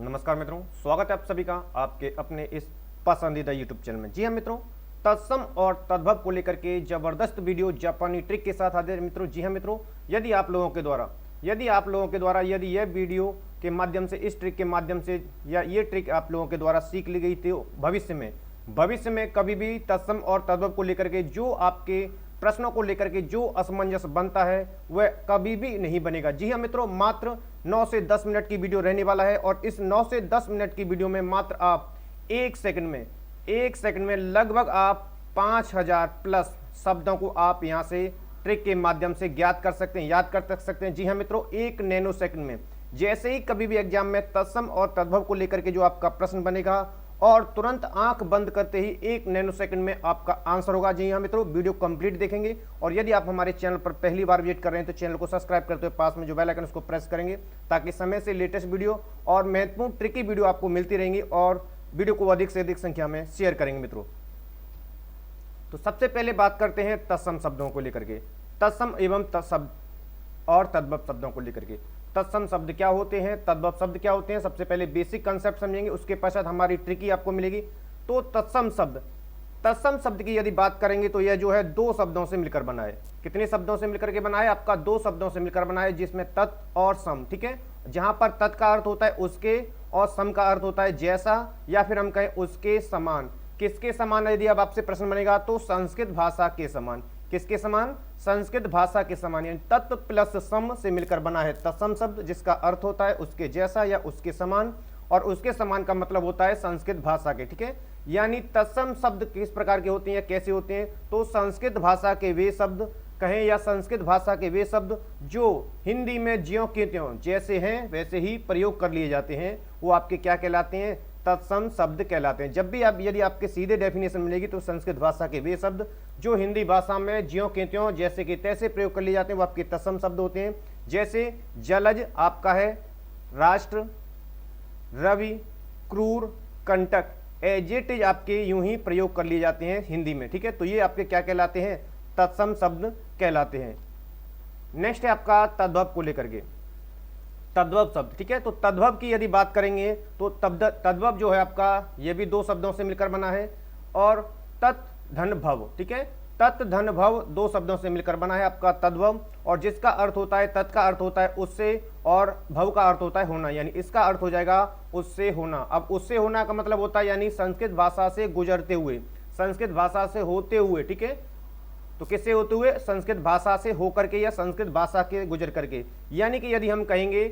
नमस्कार मित्रों, स्वागत है आप सभी का आपके अपने इस पसंदीदा YouTube चैनल में। जी हाँ मित्रों, तत्सम और तद्भव को लेकर के जबरदस्त वीडियो जापानी ट्रिक के साथ आते हैं मित्रों। जी हाँ मित्रों, यदि आप लोगों के द्वारा यदि यह वीडियो के माध्यम से, इस ट्रिक के माध्यम से या ये ट्रिक आप लोगों के द्वारा सीख ली गई तो भविष्य में कभी भी तत्सम और तद्भव को लेकर के जो आपके प्रश्नों को लेकर के जो असमंजस बनता है वह कभी भी नहीं बनेगा। जी हाँ मित्रों, मात्र 9 से 10 मिनट की वीडियो रहने वाला है और इस 9 से 10 मिनट की वीडियो में मात्र आप एक सेकंड में लगभग आप 5000 प्लस शब्दों को आप यहां से ट्रिक के माध्यम से ज्ञात कर सकते हैं, याद कर सकते हैं। जी हाँ मित्रों, एक नैनो सेकंड में जैसे ही कभी भी एग्जाम में तत्सम और तद्भव को लेकर के जो आपका प्रश्न बनेगा और तुरंत आंख बंद करते ही एक नैनो सेकंड में आपका आंसर होगा। जी हाँ मित्रों, वीडियो कंप्लीट देखेंगे और यदि आप हमारे चैनल पर पहली बार विजिट कर रहे हैं तो चैनल को सब्सक्राइब करते हुए पास में जो बेल आइकन उसको प्रेस करेंगे ताकि समय से लेटेस्ट वीडियो और महत्वपूर्ण ट्रिकी वीडियो आपको मिलती रहेंगी और वीडियो को अधिक से अधिक संख्या में शेयर करेंगे मित्रों। तो सबसे पहले बात करते हैं तत्सम शब्दों को लेकर के, तत्सम एवं तत्शब्द और तद्भव शब्दों को लेकर के। तत्सम शब्द क्या होते हैं, तद्भव शब्द क्या होते हैं, सबसे पहले बेसिक कंसेप्ट समझेंगे, उसके पश्चात हमारी ट्रिकी आपको मिलेगी। तो तत्सम शब्द की यदि बात करेंगे तो यह जो है दो शब्दों से मिलकर बना है। कितने शब्दों से मिलकर के बना है? आपका दो शब्दों से मिलकर बना है, जिसमें तत् और सम। ठीक है, जहां पर तत् का अर्थ होता है उसके और सम का अर्थ होता है जैसा, या फिर हम कहें उसके समान। किसके समान? यदि अब आपसे प्रश्न बनेगा तो संस्कृत भाषा के समान। किसके समान? संस्कृत भाषा के समान, यानी तत् प्लस सम से मिलकर बना है तत्सम शब्द, जिसका अर्थ होता है उसके जैसा या उसके समान, और उसके समान का मतलब होता है संस्कृत भाषा के। ठीक है, यानी तत्सम शब्द किस प्रकार के होते हैं या कैसे होते हैं? तो संस्कृत भाषा के वे शब्द कहें या संस्कृत भाषा के वे शब्द जो हिंदी में ज्यों के त्यों जैसे हैं वैसे ही प्रयोग कर लिए जाते हैं, वो आपके क्या कहलाते हैं? तत्सम शब्द कहलाते हैं। जब भी आप यदि आपके सीधे डेफिनेशन मिलेगी तो संस्कृत भाषा के वे शब्द जो हिंदी भाषा में ज्यों के त्यों जैसे कि तैसे प्रयोग कर लिए जाते हैं वो आपके तत्सम शब्द होते हैं। जैसे जलज आपका है राष्ट्र, रवि, क्रूर, कंटक, एज इट इज आपके यूं ही प्रयोग कर लिए जाते हैं हिंदी में। ठीक है, तो ये आपके क्या कहलाते हैं? तत्सम शब्द कहलाते हैं। नेक्स्ट है आपका तद्भव को लेकर के, तद्भव शब्द। ठीक है, तो तद्भव की यदि बात करेंगे तो तद्भव जो है आपका ये भी दो शब्दों से मिलकर बना है, और तत् धन भव। ठीक है, तत् धन भव दो शब्दों से मिलकर बना है आपका तद्भव, और जिसका अर्थ होता है, तत् का अर्थ होता है उससे और भव का अर्थ होता है होना, यानी इसका अर्थ हो जाएगा उससे होना। अब उससे होना का मतलब होता है यानी संस्कृत भाषा से गुजरते हुए, संस्कृत भाषा से होते हुए। ठीक है, तो किससे होते हुए? संस्कृत भाषा से होकर के या संस्कृत भाषा के गुजर करके। यानी कि यदि हम कहेंगे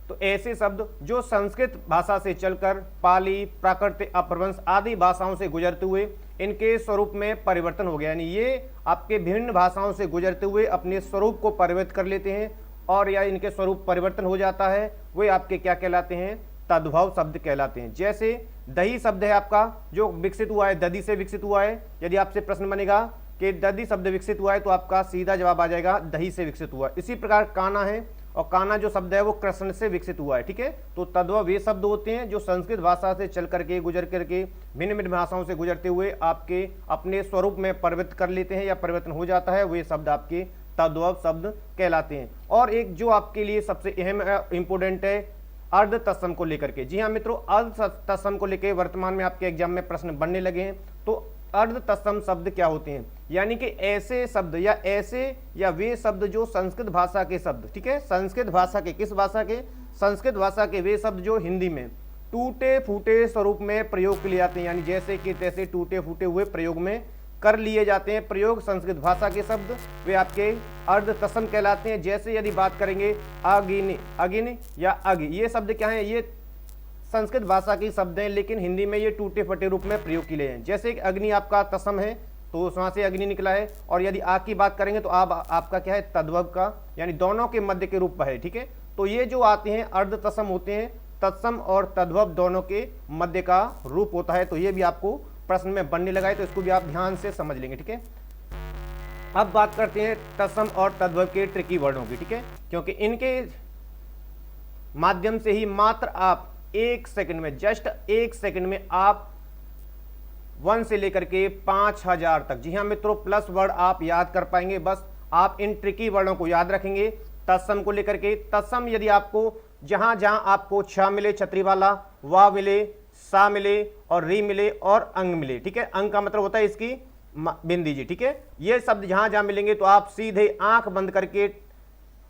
तो ऐसे शब्द जो संस्कृत भाषा से चलकर पाली, प्राकृत, अपभ्रंश आदि भाषाओं से गुजरते हुए इनके स्वरूप में परिवर्तन हो गया, यानी ये आपके विभिन्न भाषाओं से गुजरते हुए अपने स्वरूप को परिवर्तित कर लेते हैं और या इनके स्वरूप परिवर्तन हो जाता है, वे आपके क्या कहलाते हैं? तद्भव शब्द कहलाते हैं। जैसे दही शब्द है आपका जो विकसित हुआ है, दधी से विकसित हुआ है। यदि आपसे प्रश्न बनेगा कि दधी शब्द विकसित हुआ है तो आपका सीधा जवाब आ जाएगा दही से विकसित हुआ। इसी प्रकार काना है, और काना जो शब्द है वो कृष्ण से विकसित हुआ है। ठीक है, तो तद्भव वे शब्द होते हैं जो संस्कृत भाषा से चल करके गुजर करके भिन्न भिन्न भाषाओं से गुजरते हुए आपके अपने स्वरूप में परिवर्तित कर लेते हैं या परिवर्तन हो जाता है, वे शब्द आपके तद्भव शब्द कहलाते हैं। और एक जो आपके लिए सबसे अहम इंपोर्टेंट है अर्ध तत्सम को लेकर के। जी हाँ मित्रों, अर्ध तत्सम को लेकर वर्तमान में आपके एग्जाम में प्रश्न बनने लगे हैं। तो अर्ध तत्सम शब्द क्या होते हैं? यानी कि ऐसे शब्द या वे शब्द जो संस्कृत भाषा के शब्द, ठीक है, संस्कृत भाषा के, किस भाषा के? संस्कृत भाषा के वे शब्द जो हिंदी में टूटे फूटे स्वरूप में प्रयोग किए जाते हैं, यानी जैसे कि तैसे टूटे फूटे हुए प्रयोग में कर लिए जाते हैं प्रयोग संस्कृत भाषा के शब्द, वे आपके अर्ध तत्सम कहलाते हैं। जैसे यदि बात करेंगे अगिन या अग, ये शब्द क्या है? ये संस्कृत भाषा के शब्द हैं लेकिन हिंदी में ये टूटे फटे रूप में प्रयोग किए हैं। जैसे अग्नि आपका तत्सम है तो वहां से अग्नि निकला है, और यदि आग की बात करेंगे तो आपका क्या है? तद्भव का, यानी दोनों के मध्य के रूप है। ठीक है, तो ये जो आते हैं अर्ध तत्सम होते हैं, तत्सम और तद्भव दोनों के मध्य का रूप होता है। तो ये भी आपको प्रश्न में बनने लगा है, तो इसको भी आप ध्यान से समझ लेंगे। ठीक है, अब बात करते हैं तत्सम और तद्भव के ट्रिकी वर्डों की। ठीक है, क्योंकि इनके माध्यम से ही मात्र आप एक सेकंड में, जस्ट एक सेकंड में आप 1 से लेकर के 5000 तक, जी हाँ मित्रों, प्लस वर्ड आप याद कर पाएंगे। बस आप इन ट्रिकी वर्डों को याद रखेंगे। तत्सम को लेकर के, तत्सम यदि आपको जहां जहां आपको छ मिले छतरी वाला, वा मिले, सा मिले और री मिले और अंग मिले, ठीक है। अंग का मतलब होता है इसकी बिंदी जी, ठीक है। ये शब्द जहां जहां मिलेंगे तो आप सीधे आंख बंद करके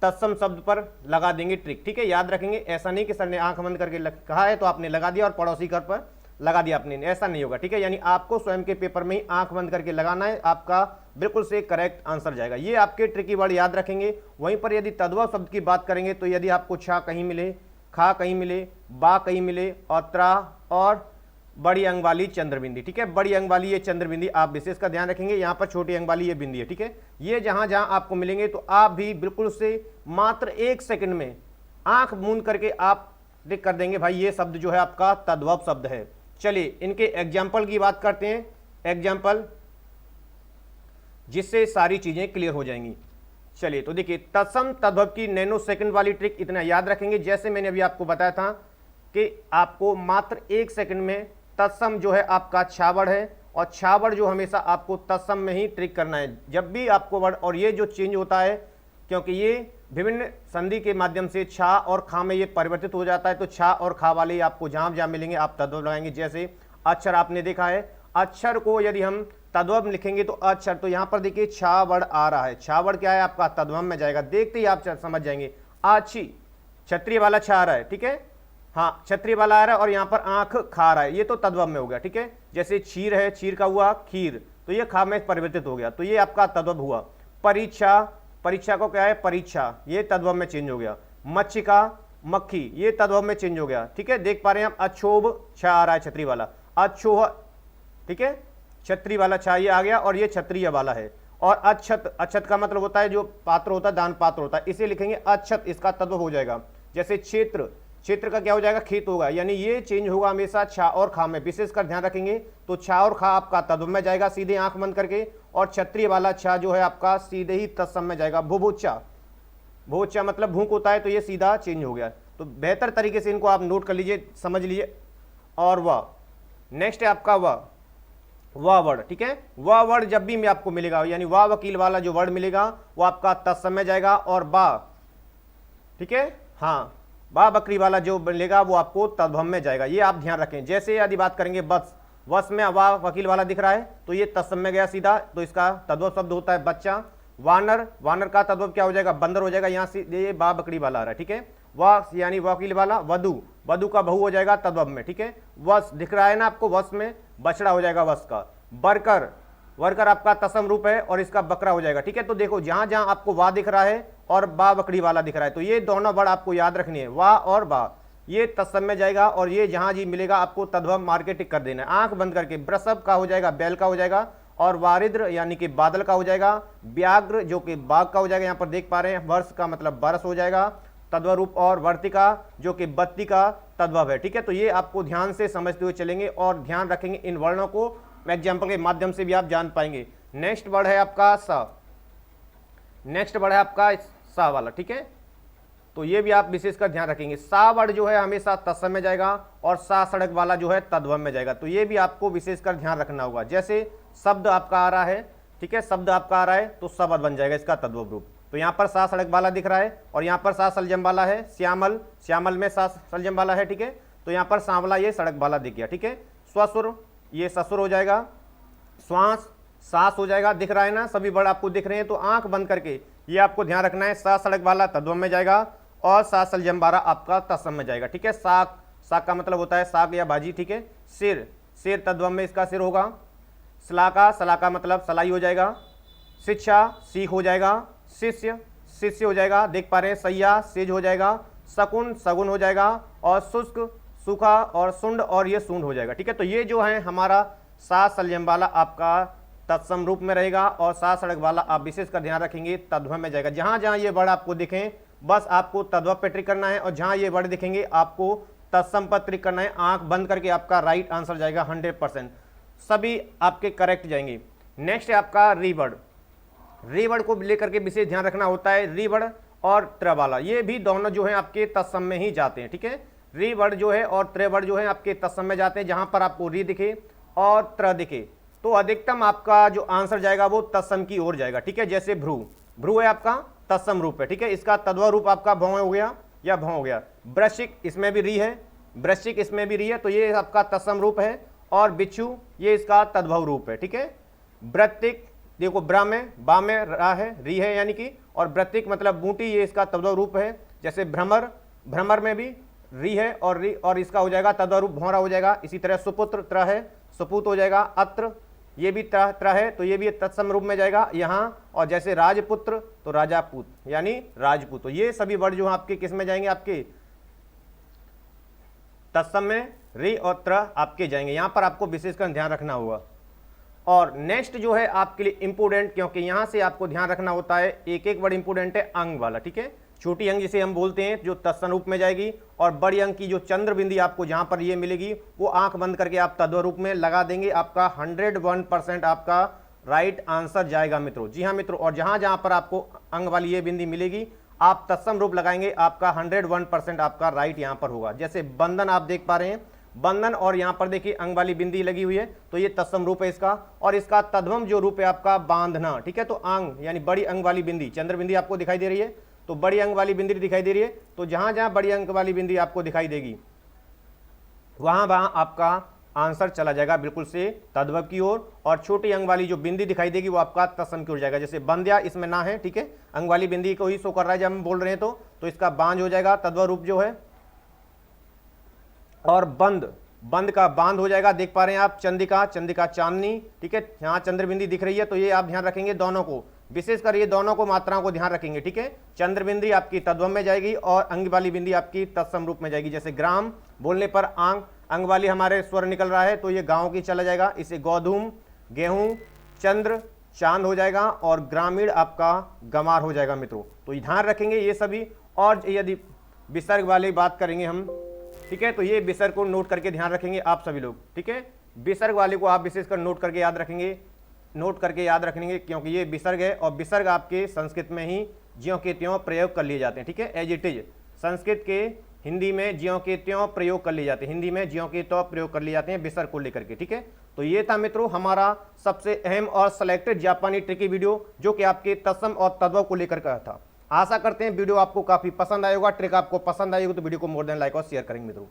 तत्सम शब्द पर लगा देंगे ट्रिक, ठीक है। याद रखेंगे, ऐसा नहीं कि सर ने आंख बंद करके कहा है तो आपने लगा दिया और पड़ोसी घर पर लगा दिया आपने, ऐसा नहीं होगा, ठीक है। यानी आपको स्वयं के पेपर में ही आंख बंद करके लगाना है, आपका बिल्कुल से करेक्ट आंसर जाएगा। ये आपके ट्रिकी वर्ड याद रखेंगे। वहीं पर यदि तद्भव शब्द की बात करेंगे तो यदि आपको छा कहीं मिले, खा कहीं मिले, बा कहीं मिले और त्रा और बड़ी अंग वाली चंद्रबिंदी, ठीक है। बड़ी अंग वाली ये चंद्रबिंदी आप विशेष का ध्यान रखेंगे, यहाँ पर छोटी अंग वाली ये बिंदी है, ठीक है। ये जहां जहां आपको मिलेंगे तो आप भी बिल्कुल से मात्र 1 सेकंड में आंख मूंद करके आप टिक कर देंगे, भाई ये शब्द जो है आपका तद्भव शब्द है। चलिए इनके एग्जाम्पल की बात करते हैं, एग्जाम्पल जिससे सारी चीजें क्लियर हो जाएंगी। चलिए तो देखिए, तत्सम तद्भव की नैनो सेकंड वाली ट्रिक इतना याद रखेंगे, जैसे मैंने अभी आपको बताया था कि आपको मात्र 1 सेकंड में तत्सम जो है आपका छावड़ है, और छावड़ जो हमेशा आपको तत्सम में ही ट्रिक करना है जब भी आपको वर्ड, और ये जो चेंज होता है क्योंकि ये विभिन्न संधि के माध्यम से छा और खा में ये परिवर्तित हो जाता है, तो छा और खा वाले आपको जहां जहां मिलेंगे आप तद्भव लगाएंगे। जैसे अक्षर आपने देखा है, अक्षर को यदि हम तद्भव लिखेंगे तो अक्षर, तो यहां पर देखिए छा वर्ड आ रहा है, छा वर्ड क्या है आपका तद्भव में जाएगा, देखते ही आप समझ जाएंगे। अच्छी क्षत्रिय वाला छा आ रहा है, ठीक है, हाँ क्षत्रिय वाला आ रहा है, और यहाँ पर आंख खा रहा है, ये तो तद्भव में हो गया, ठीक है। जैसे क्षीर है, क्षीर का हुआ खीर, तो ये खा में परिवर्तित हो गया, तो ये आपका तद्भव हुआ। परीक्षा, परीक्षा को क्या है परीक्षा, ये तद्भव में चेंज हो गया। मच्छिका, मक्खी, ये तद्भव में चेंज हो गया, ठीक है। देख पा रहे हैं आप, अक्षोभ छा आ रहा है क्षत्रिय वाला, अक्षोह, ठीक है, क्षत्रिय वाला छा ये आ गया, और ये क्षत्रिय वाला है। और अक्षत, अक्षत का मतलब होता है जो पात्र होता है, दान पात्र होता है, इसे लिखेंगे अक्षत, इसका तद्भव हो जाएगा। जैसे क्षेत्र, क्षेत्र का क्या हो जाएगा खेत होगा, यानी ये चेंज होगा हमेशा छा और खा में, विशेषकर ध्यान रखेंगे। तो छा और खा आपका तद्भव में जाएगा सीधे आंख बंद करके, और क्षत्रिय वाला छा जो है आपका सीधे ही तत्सम में जाएगा। भुभुच्चा, भुभुच्चा मतलब भूख होता है, तो ये सीधा चेंज हो गया। तो बेहतर तरीके से इनको आप नोट कर लीजिए, समझ लीजिए। और वह नेक्स्ट है आपका वह वर्ड, ठीक है। वह वर्ड जब भी आपको मिलेगा, यानी वाह वकील वाला जो वर्ड मिलेगा वो आपका तत्सम में जाएगा, और बा, ठीक है, हाँ बा बकरी वाला जो मिलेगा वो आपको तद्भव में जाएगा, ये आप ध्यान रखें। जैसे यदि बात करेंगे बस, वस में वाह वकील वाला दिख रहा है तो ये तत्सम में गया सीधा, तो इसका तद्भव शब्द होता है बच्चा। वानर, वानर का तद्भव क्या हो जाएगा बंदर हो जाएगा, यहाँ से ये बा बकरी वाला आ रहा है, ठीक है। वह यानी वकील वाला, वधु, वधु का बहु हो जाएगा तद्भव में, ठीक है। वस दिख रहा है ना आपको, वस में बछड़ा हो जाएगा वस का। बरकर, वर्कर आपका तत्सम रूप है और इसका बकरा हो जाएगा, ठीक है। तो देखो जहां जहां आपको वाह दिख रहा है और बा बकरी वाला दिख रहा है, तो ये दोनों वर्ड आपको याद रखनी है, वाह और बा, ये तत्सम में जाएगा, और ये जहां जी मिलेगा आपको तद्भव मार के टिक कर देना है आंख बंद करके। वृषभ का हो जाएगा बैल का हो जाएगा, और वारिद्र यानी कि बादल का हो जाएगा। व्याघ्र जो कि बाघ का हो जाएगा, यहाँ पर देख पा रहे हैं, वर्ष का मतलब बरस हो जाएगा तद्भव रूप, और वर्तिका जो कि बत्ती का तद्भव है, ठीक है। तो ये आपको ध्यान से समझते हुए चलेंगे और ध्यान रखेंगे, इन वर्णों को एग्जाम्पल के माध्यम से भी आप जान पाएंगे। नेक्स्ट वर्ड है आपका सा, नेक्स्ट वर्ड है आपका सा वाला, ठीक है। तो ये भी आप विशेषकर ध्यान रखेंगे, सा वर्ड जो है हमेशा तत्सम में जाएगा, और सा सड़क वाला जो है तद्भव में जाएगा, तो ये भी आपको विशेषकर ध्यान रखना होगा। जैसे शब्द आपका आ रहा है, ठीक है, शब्द आपका आ रहा है तो शब्द बन जाएगा इसका तद्भव रूप। तो यहाँ पर सा सड़क वाला दिख रहा है, और यहाँ पर सा सलजम वाला है। श्यामल, श्यामल में सा सलजम वाला है, ठीक है। तो यहाँ पर सांवला ये सड़क वाला दिख गया, ठीक है। स्वसुर, ये ससुर हो जाएगा। श्वास, सांस हो जाएगा, दिख रहा है ना, सभी वर्ड आपको दिख रहे हैं, तो आंख बंद करके ये आपको ध्यान रखना है, सा सड़क वाला तद्भव में जाएगा, और सा सलजम वाला आपका तत्सम में जाएगा, ठीक है। साग, साग का मतलब होता है साग या भाजी, ठीक है। सिर, सिर तद्भव में इसका सिर होगा। सलाका, सलाका मतलब सलाई हो जाएगा। शिक्षा, सीख हो जाएगा। शिष्य, शिष्य हो जाएगा, देख पा रहे हैं, सैया, सेज हो जाएगा। शकुन, सगुन हो जाएगा, और शुष्क, सूखा, और सुंड, और ये सूंड हो जाएगा, ठीक है। तो ये जो है हमारा सा सलजम वाला आपका तत्सम रूप में रहेगा, और सा सड़क वाला आप विशेष का ध्यान रखेंगे तद्भव में जाएगा। जहां जहां ये वर्ड आपको दिखें बस आपको तद्भव पे ट्रिक करना है, और जहां ये वर्ड दिखेंगे आपको तत्सम पर ट्रिक करना है, आंख बंद करके आपका राइट आंसर जाएगा 100%, सभी आपके करेक्ट जाएंगे। नेक्स्ट है आपका रीवर्ड, रीवर्ड को लेकर के विशेष ध्यान रखना होता है। रीवर्ड और त्रिवाला ये भी दोनों जो है आपके तत्सम में ही जाते हैं, ठीक है। रीवर्ड जो है और त्रिवर्ड जो है आपके तत्सम में जाते हैं, जहां पर आपको री दिखे और त्र दिखे तो अधिकतम आपका जो आंसर जाएगा वो तत्सम की ओर जाएगा, ठीक है। जैसे भ्रू, भ्रू है आपका तत्सम रूप है, ठीक है। इसका तद्भव रूप आपका भौं हो गया या भौं हो गया, वृश्चिक इसमें भी री है, वृश्चिक इसमें भी री है, तो ये आपका तत्सम रूप है। और बिच्छू ये इसका तद्भव रूप है, ठीक है। वृत्तिक देखो ब्रा में बा में रा है, री है यानी कि, और वृत्तिक मतलब बूटी, ये इसका तद्भव रूप है। जैसे भ्रमर, भ्रमर में भी री है और री, और इसका हो जाएगा तद्भव रूप भौरा हो जाएगा। इसी तरह सुपुत्र त्र है, सुपुत हो जाएगा। अत्र ये भी त्र है, तो ये भी तत्सम रूप में जाएगा यहाँ। और जैसे राजपुत्र तो राजापूत यानी राजपूत, तो ये सभी वर्ड जो आपके किस में जाएंगे, आपके तत्सम में री और त्र आपके जाएंगे। यहां पर आपको विशेषकर ध्यान रखना होगा। और नेक्स्ट जो है आपके लिए इंपोर्टेंट, क्योंकि यहां से आपको ध्यान रखना होता है, एक एक वर्ड इंपोर्टेंट है, अंग वाला, ठीक है। छोटी अंग जिसे हम बोलते हैं जो तत्सम रूप में जाएगी, और बड़ी अंग की जो चंद्र बिंदी आपको जहां पर ये मिलेगी वो आंख बंद करके आप तद्भव रूप में लगा देंगे। आपका 101% आपका राइट आंसर जाएगा मित्रों। जी हाँ मित्रों, और जहां जहां पर आपको अंग वाली ये बिंदी मिलेगी आप तत्सम रूप लगाएंगे, आपका 101% आपका राइट यहां पर होगा। जैसे बंधन आप देख पा रहे हैं, बंधन, और यहां पर देखिए अंग वाली बिंदी लगी हुई है, तो ये तत्सम रूप है इसका। और इसका तद्भव जो रूप है आपका बांधना, ठीक है। तो अंग यानी बड़ी अंग वाली बिंदी, चंद्र बिंदी आपको दिखाई दे रही है, तो बड़ी अंग वाली बिंदी दिखाई दे रही है, तो जहां जहां बड़ी अंग वाली बिंदी आपको दिखाई देगी वहां वहां आपका आंसर चला जाएगा बिल्कुल से तद्भव की ओर। और छोटी अंग वाली जो बिंदी दिखाई देगी वो आपका तत्सम की ओर जाएगा। जैसे बंध्या इसमें ना है, ठीक है, अंग वाली बिंदी को ही शो कर रहा है जब हम बोल रहे हैं, तो इसका बांझ हो जाएगा तद्भव रूप जो है। और बंद, बंद का बांध हो जाएगा, देख पा रहे हैं आप। चंदिका, चंदिका चांदनी, ठीक है, यहाँ चंद्र बिंदी दिख रही है, तो ये आप ध्यान रखेंगे दोनों को, विशेषकर ये दोनों को मात्राओं को ध्यान रखेंगे, ठीक है। चंद्र बिंदी आपकी तद्भव में जाएगी और अंग वाली बिंदी आपकी तत्सम रूप में जाएगी। जैसे ग्राम बोलने पर आंग, अंग वाली हमारे स्वर निकल रहा है, तो ये गांव की चला जाएगा। इसे गौधूम, गेहूं, चंद्र, चांद हो जाएगा, और ग्रामीण आपका गमार हो जाएगा मित्रों। तो ध्यान रखेंगे ये सभी। और यदि विसर्ग वाली बात करेंगे हम, ठीक है, तो ये विसर्ग को नोट करके ध्यान रखेंगे आप सभी लोग, ठीक है। विसर्ग वाले को आप विशेषकर नोट करके याद रखेंगे, नोट करके याद रखेंगे, क्योंकि ये विसर्ग है, और विसर्ग आपके संस्कृत में ही ज्यों के त्यों प्रयोग कर लिए जाते हैं, ठीक है, एज इट इज। संस्कृत के हिंदी में ज्यों के त्यों प्रयोग कर लिए जाते हैं, हिंदी में ज्यों के त्यों प्रयोग कर लिए जाते हैं विसर्ग को लेकर के, ठीक है। तो ये था मित्रों हमारा सबसे अहम और सिलेक्टेड जापानी ट्रिकी वीडियो, जो कि आपके तत्सम और तद्भव को लेकर का था। आशा करते हैं वीडियो आपको काफी पसंद आएगा, ट्रिक आपको पसंद आएगी, तो वीडियो को मोर देन लाइक और शेयर करेंगे मित्रों।